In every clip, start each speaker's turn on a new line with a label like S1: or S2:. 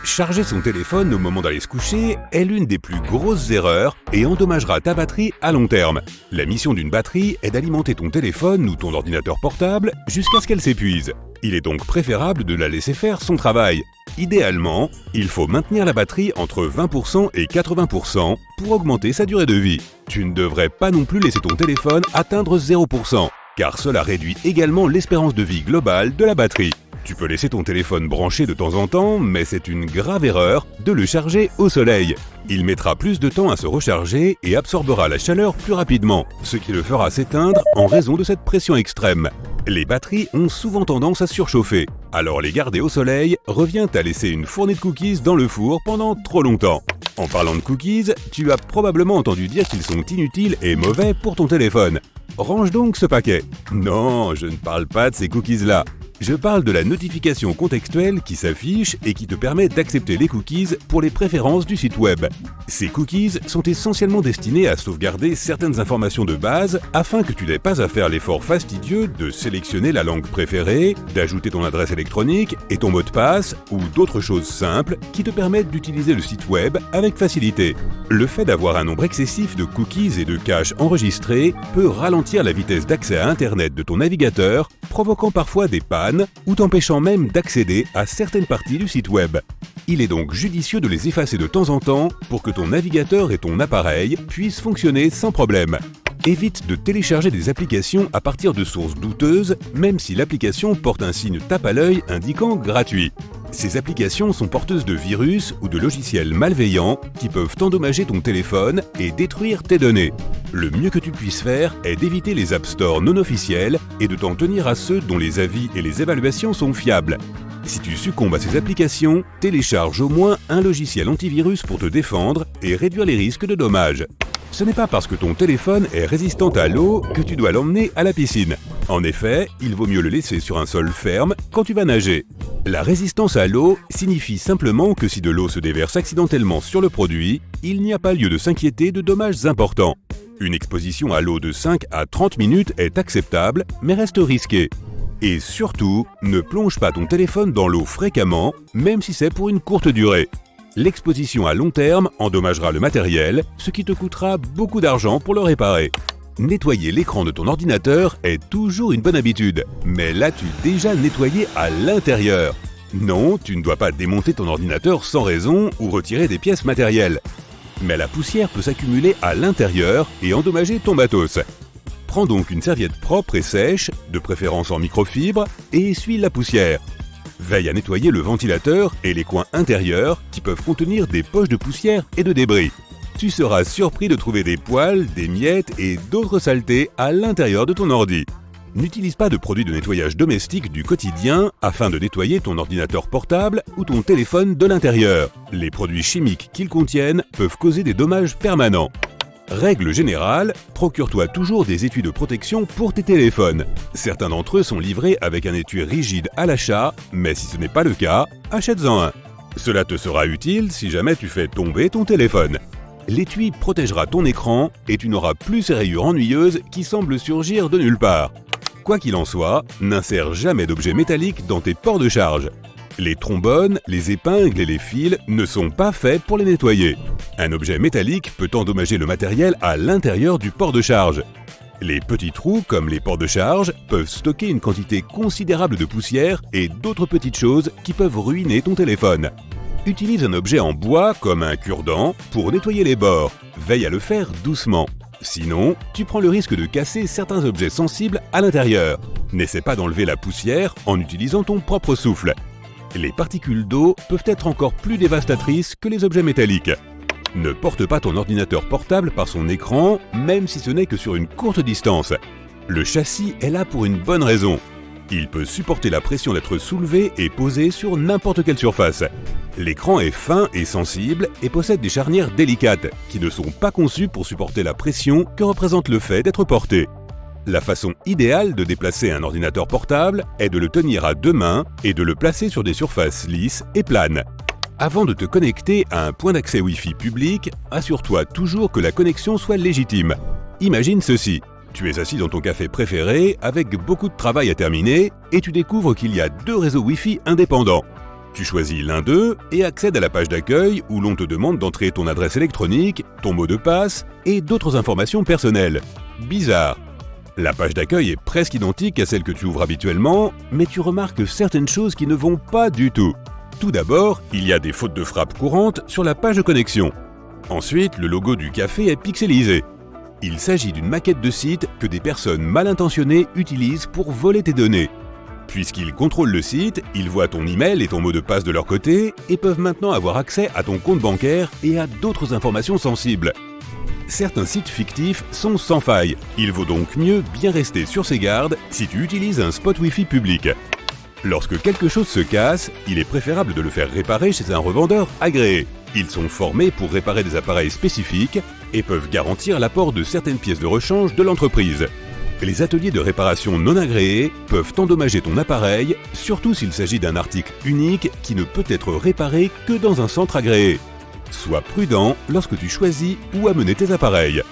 S1: Charger son téléphone au moment d'aller se coucher est l'une des plus grosses erreurs et endommagera ta batterie à long terme. La mission d'une batterie est d'alimenter ton téléphone ou ton ordinateur portable jusqu'à ce qu'elle s'épuise. Il est donc préférable de la laisser faire son travail. Idéalement, il faut maintenir la batterie entre 20% et 80% pour augmenter sa durée de vie. Tu ne devrais pas non plus laisser ton téléphone atteindre 0%, car cela réduit également l'espérance de vie globale de la batterie. Tu peux laisser ton téléphone branché de temps en temps, mais c'est une grave erreur de le charger au soleil. Il mettra plus de temps à se recharger et absorbera la chaleur plus rapidement, ce qui le fera s'éteindre en raison de cette pression extrême. Les batteries ont souvent tendance à surchauffer, alors les garder au soleil revient à laisser une fournée de cookies dans le four pendant trop longtemps. En parlant de cookies, tu as probablement entendu dire qu'ils sont inutiles et mauvais pour ton téléphone. Range donc ce paquet. Non, je ne parle pas de ces cookies-là. Je parle de la notification contextuelle qui s'affiche et qui te permet d'accepter les cookies pour les préférences du site web. Ces cookies sont essentiellement destinés à sauvegarder certaines informations de base afin que tu n'aies pas à faire l'effort fastidieux de sélectionner la langue préférée, d'ajouter ton adresse électronique et ton mot de passe ou d'autres choses simples qui te permettent d'utiliser le site web avec facilité. Le fait d'avoir un nombre excessif de cookies et de caches enregistrés peut ralentir la vitesse d'accès à Internet de ton navigateur, provoquant parfois des pannes ou t'empêchant même d'accéder à certaines parties du site web. Il est donc judicieux de les effacer de temps en temps pour que ton navigateur et ton appareil puissent fonctionner sans problème. Évite de télécharger des applications à partir de sources douteuses, même si l'application porte un signe tape à l'œil indiquant gratuit. Ces applications sont porteuses de virus ou de logiciels malveillants qui peuvent endommager ton téléphone et détruire tes données. Le mieux que tu puisses faire est d'éviter les App Store non officiels et de t'en tenir à ceux dont les avis et les évaluations sont fiables. Si tu succombes à ces applications, télécharge au moins un logiciel antivirus pour te défendre et réduire les risques de dommages. Ce n'est pas parce que ton téléphone est résistant à l'eau que tu dois l'emmener à la piscine. En effet, il vaut mieux le laisser sur un sol ferme quand tu vas nager. La résistance à l'eau signifie simplement que si de l'eau se déverse accidentellement sur le produit, il n'y a pas lieu de s'inquiéter de dommages importants. Une exposition à l'eau de 5 à 30 minutes est acceptable, mais reste risquée. Et surtout, ne plonge pas ton téléphone dans l'eau fréquemment, même si c'est pour une courte durée. L'exposition à long terme endommagera le matériel, ce qui te coûtera beaucoup d'argent pour le réparer. Nettoyer l'écran de ton ordinateur est toujours une bonne habitude, mais l'as-tu déjà nettoyé à l'intérieur? Non, tu ne dois pas démonter ton ordinateur sans raison ou retirer des pièces matérielles. Mais la poussière peut s'accumuler à l'intérieur et endommager ton matos. Prends donc une serviette propre et sèche, de préférence en microfibre, et essuie la poussière. Veille à nettoyer le ventilateur et les coins intérieurs qui peuvent contenir des poches de poussière et de débris. Tu seras surpris de trouver des poils, des miettes et d'autres saletés à l'intérieur de ton ordi. N'utilise pas de produits de nettoyage domestique du quotidien afin de nettoyer ton ordinateur portable ou ton téléphone de l'intérieur. Les produits chimiques qu'ils contiennent peuvent causer des dommages permanents. Règle générale, procure-toi toujours des étuis de protection pour tes téléphones. Certains d'entre eux sont livrés avec un étui rigide à l'achat, mais si ce n'est pas le cas, achète-en un. Cela te sera utile si jamais tu fais tomber ton téléphone. L'étui protégera ton écran et tu n'auras plus ces rayures ennuyeuses qui semblent surgir de nulle part. Quoi qu'il en soit, n'insère jamais d'objets métalliques dans tes ports de charge. Les trombones, les épingles et les fils ne sont pas faits pour les nettoyer. Un objet métallique peut endommager le matériel à l'intérieur du port de charge. Les petits trous, comme les ports de charge, peuvent stocker une quantité considérable de poussière et d'autres petites choses qui peuvent ruiner ton téléphone. Utilise un objet en bois comme un cure-dent pour nettoyer les bords. Veille à le faire doucement. Sinon, tu prends le risque de casser certains objets sensibles à l'intérieur. N'essaie pas d'enlever la poussière en utilisant ton propre souffle. Les particules d'eau peuvent être encore plus dévastatrices que les objets métalliques. Ne porte pas ton ordinateur portable par son écran, même si ce n'est que sur une courte distance. Le châssis est là pour une bonne raison. Il peut supporter la pression d'être soulevé et posé sur n'importe quelle surface. L'écran est fin et sensible et possède des charnières délicates qui ne sont pas conçues pour supporter la pression que représente le fait d'être porté. La façon idéale de déplacer un ordinateur portable est de le tenir à deux mains et de le placer sur des surfaces lisses et planes. Avant de te connecter à un point d'accès Wi-Fi public, assure-toi toujours que la connexion soit légitime. Imagine ceci. Tu es assis dans ton café préféré avec beaucoup de travail à terminer et tu découvres qu'il y a deux réseaux Wi-Fi indépendants. Tu choisis l'un d'eux et accèdes à la page d'accueil où l'on te demande d'entrer ton adresse électronique, ton mot de passe et d'autres informations personnelles. Bizarre. La page d'accueil est presque identique à celle que tu ouvres habituellement, mais tu remarques certaines choses qui ne vont pas du tout. Tout d'abord, il y a des fautes de frappe courantes sur la page de connexion. Ensuite, le logo du café est pixelisé. Il s'agit d'une maquette de site que des personnes mal intentionnées utilisent pour voler tes données. Puisqu'ils contrôlent le site, ils voient ton email et ton mot de passe de leur côté et peuvent maintenant avoir accès à ton compte bancaire et à d'autres informations sensibles. Certains sites fictifs sont sans faille. Il vaut donc mieux bien rester sur ses gardes si tu utilises un spot Wi-Fi public. Lorsque quelque chose se casse, il est préférable de le faire réparer chez un revendeur agréé. Ils sont formés pour réparer des appareils spécifiques et peuvent garantir l'apport de certaines pièces de rechange de l'entreprise. Les ateliers de réparation non agréés peuvent endommager ton appareil, surtout s'il s'agit d'un article unique qui ne peut être réparé que dans un centre agréé. Sois prudent lorsque tu choisis où amener tes appareils.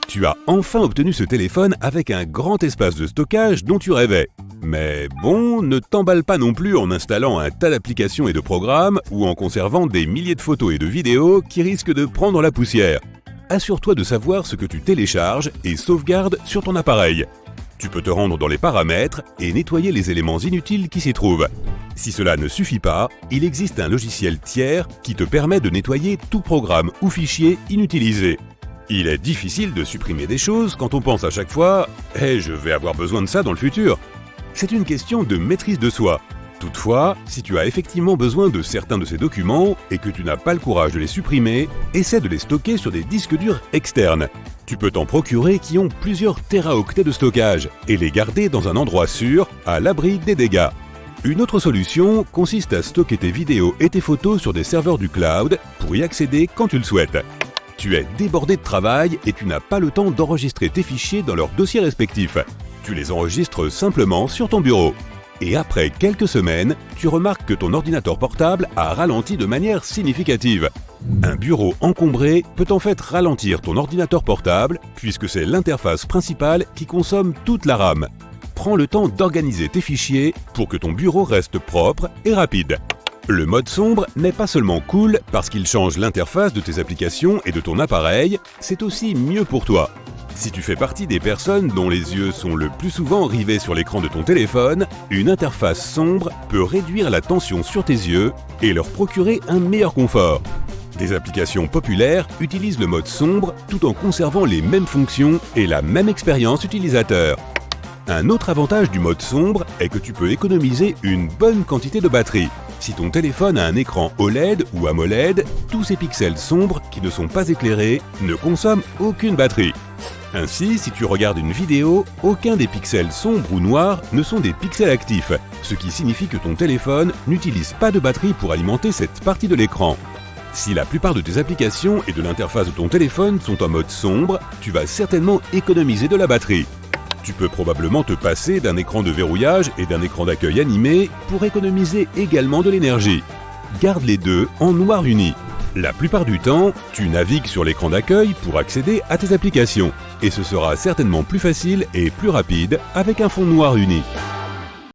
S1: Tu as enfin obtenu ce téléphone avec un grand espace de stockage dont tu rêvais. Mais bon, ne t'emballe pas non plus en installant un tas d'applications et de programmes ou en conservant des milliers de photos et de vidéos qui risquent de prendre la poussière. Assure-toi de savoir ce que tu télécharges et sauvegardes sur ton appareil. Tu peux te rendre dans les paramètres et nettoyer les éléments inutiles qui s'y trouvent. Si cela ne suffit pas, il existe un logiciel tiers qui te permet de nettoyer tout programme ou fichier inutilisé. Il est difficile de supprimer des choses quand on pense à chaque fois « Hey, je vais avoir besoin de ça dans le futur ». C'est une question de maîtrise de soi. Toutefois, si tu as effectivement besoin de certains de ces documents et que tu n'as pas le courage de les supprimer, essaie de les stocker sur des disques durs externes. Tu peux t'en procurer qui ont plusieurs téraoctets de stockage et les garder dans un endroit sûr, à l'abri des dégâts. Une autre solution consiste à stocker tes vidéos et tes photos sur des serveurs du cloud pour y accéder quand tu le souhaites. Tu es débordé de travail et tu n'as pas le temps d'enregistrer tes fichiers dans leurs dossiers respectifs. Tu les enregistres simplement sur ton bureau. Et après quelques semaines, tu remarques que ton ordinateur portable a ralenti de manière significative. Un bureau encombré peut en fait ralentir ton ordinateur portable puisque c'est l'interface principale qui consomme toute la RAM. Prends le temps d'organiser tes fichiers pour que ton bureau reste propre et rapide. Le mode sombre n'est pas seulement cool parce qu'il change l'interface de tes applications et de ton appareil, c'est aussi mieux pour toi. Si tu fais partie des personnes dont les yeux sont le plus souvent rivés sur l'écran de ton téléphone, une interface sombre peut réduire la tension sur tes yeux et leur procurer un meilleur confort. Des applications populaires utilisent le mode sombre tout en conservant les mêmes fonctions et la même expérience utilisateur. Un autre avantage du mode sombre est que tu peux économiser une bonne quantité de batterie. Si ton téléphone a un écran OLED ou AMOLED, tous ces pixels sombres qui ne sont pas éclairés ne consomment aucune batterie. Ainsi, si tu regardes une vidéo, aucun des pixels sombres ou noirs ne sont des pixels actifs, ce qui signifie que ton téléphone n'utilise pas de batterie pour alimenter cette partie de l'écran. Si la plupart de tes applications et de l'interface de ton téléphone sont en mode sombre, tu vas certainement économiser de la batterie. Tu peux probablement te passer d'un écran de verrouillage et d'un écran d'accueil animé pour économiser également de l'énergie. Garde les deux en noir uni. La plupart du temps, tu navigues sur l'écran d'accueil pour accéder à tes applications. Et ce sera certainement plus facile et plus rapide avec un fond noir uni.